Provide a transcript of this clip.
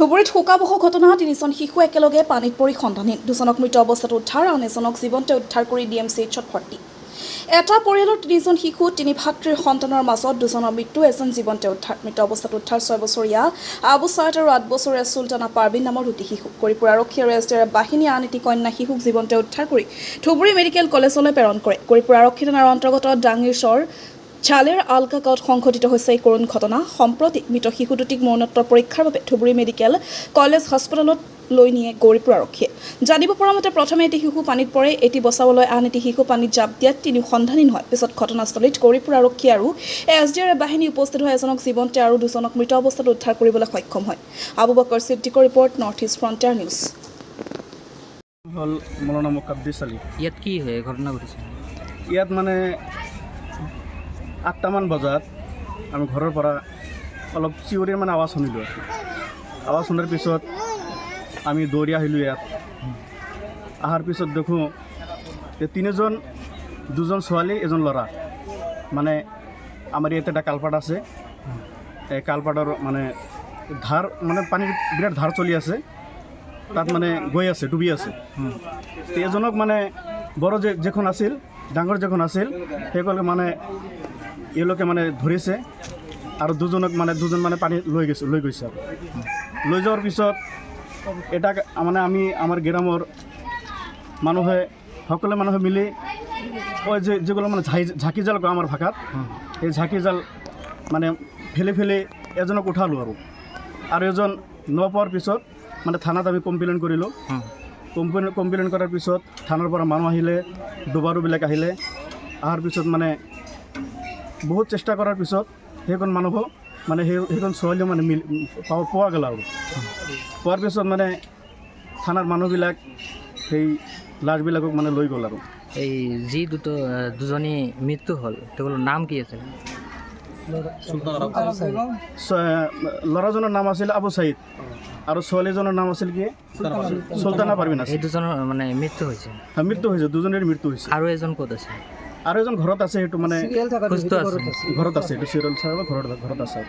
ধুবুৰীত শোকাবহ ঘটনা তিনিজন শিশু একেলগে পানীত পৰি সন্ধানহীন দুজনক মৃত অৱস্থাত উদ্ধাৰ আন এজনক জীৱন্তে উদ্ধাৰ কৰি DMCHত ভৰ্তি এটা পৰিয়ালৰ তিনিজন শিশু তিনি ভাতৃৰ সন্তানৰ মাজত দুজনৰ মৃত্যু এজন জীৱন্তে উদ্ধাৰ মৃত অৱস্থাত উদ্ধাৰ 6 বছৰীয়া আবু সাইদ আৰু 8 বছৰীয়া সুলতানা পাৰবিন নামৰ দুটি শিশু কৰিপুৰ আৰক্ষী আৰু SDR বাহিনী আন এটি কন্যা শিশুক জীৱন্তে উদ্ধাৰ কৰি ধুবুৰী মেডিকেল কলেজলৈ প্ৰেৰণ কৰে কৰিপুৰ আৰক্ষী থানাৰ অন্তৰ্গত ডাঙিৰচৰ চালেৰ আলকা গাঁৱত সংঘটিত হৈছে এই কৰুণ ঘটনা সম্প্ৰতি মৃত শিশু দুটিক মৰণোত্তৰ পৰীক্ষাৰ বাবে ধুবুৰী মেডিকেল কলেজ হস্পিটেলত লৈ নিয়ে গৌৰীপুৰ আৰক্ষীয়ে জানিব পৰা মতে প্ৰথমে এটি শিশু পানীত পৰে এটি বচাবলৈ আন এটি শিশু পানীত জাপ দিয়াত তিনি সন্ধানহীন হয় পিছত ঘটনাস্থলীত গৌৰীপুৰ আৰক্ষী আৰু SDR বাহিনী উপস্থিত হৈ এজনক জীৱন্তে আৰু দুজনক মৃত অৱস্থাত উদ্ধাৰ কৰিবলৈ সক্ষম হয় আবু বকৰ সিদ্দিকৰ report north east frontier news হল মৌলানা মুকাদ্দিস আলী ইয়াত কি হয় ঘটনা ঘটিছে ইয়াত মানে 8টামান বজাত আমি ঘৰৰ পৰা অলপ চিঞৰিৰ মানে আৱাজ শুনিলোঁ আৱাজ শুনাৰ পিছত আমি দৌৰি আহিলোঁ ইয়াত অহাৰ পিছত দেখোঁ যে তিনিজন দুজন ছোৱালী এজন ল'ৰা মানে আমাৰ ইয়াতে এটা কালপাট আছে এই কালপাটৰ মানে ধাৰ মানে পানীৰ বিৰাট ধাৰ চলি আছে তাত মানে গৈ আছে ডুবি আছে এজনক মানে বড় যেখন আছিল ডাঙৰ যেখন আছিল সেইসকলে মানে এওঁলোকে মানে ধৰিছে আৰু দুজন মানে পানী লৈ গৈছে আৰু লৈ যোৱাৰ পিছত এটা মানে আমি আমাৰ গ্ৰামৰ সকলো মানুহে মিলি ওই যেগুলো মানে ঝাঁকি জাল কয় আমাৰ ভাষাত এই ঝাঁকি জাল মানে ফেলে এজনক উঠালোঁ আৰু এজন পোৱাৰ পিছত মানে থানাত আমি কমপ্লেইন কৰিলোঁ কমপ্লেইন কৰাৰ পিছত থানাৰ পৰা মানুহ আহিলে ডুবাৰুবিলাক আহিলে অহাৰ পিছত মানে বহুত চেষ্টা কৰাৰ পিছত সেইখন মানুহক মানে সেইখন ছোৱালীও মানে পোৱা গ'ল আৰু পোৱাৰ পিছত মানে থানাৰ মানুহবিলাক সেই লাছবিলাকক মানে লৈ গ'ল আৰু এই যি দুজনী মৃত্যু হ'ল তেওঁলোকৰ নাম কি আছিল ল'ৰাজনৰ নাম আছিল আবু সাইদ আৰু ছোৱালীজনৰ নাম আছিল কি সুলতানা পাৰবিন এই দুজনৰ মানে মৃত্যু হৈছে দুজনেৰ মৃত্যু হৈছে আৰু এজন ক'ত আছে আৰু এজন ঘৰত আছে সেইটো মানে সুস্থ আছে ঘৰত আছে এইটো চিৰিয়েল চাই ঘৰত আছে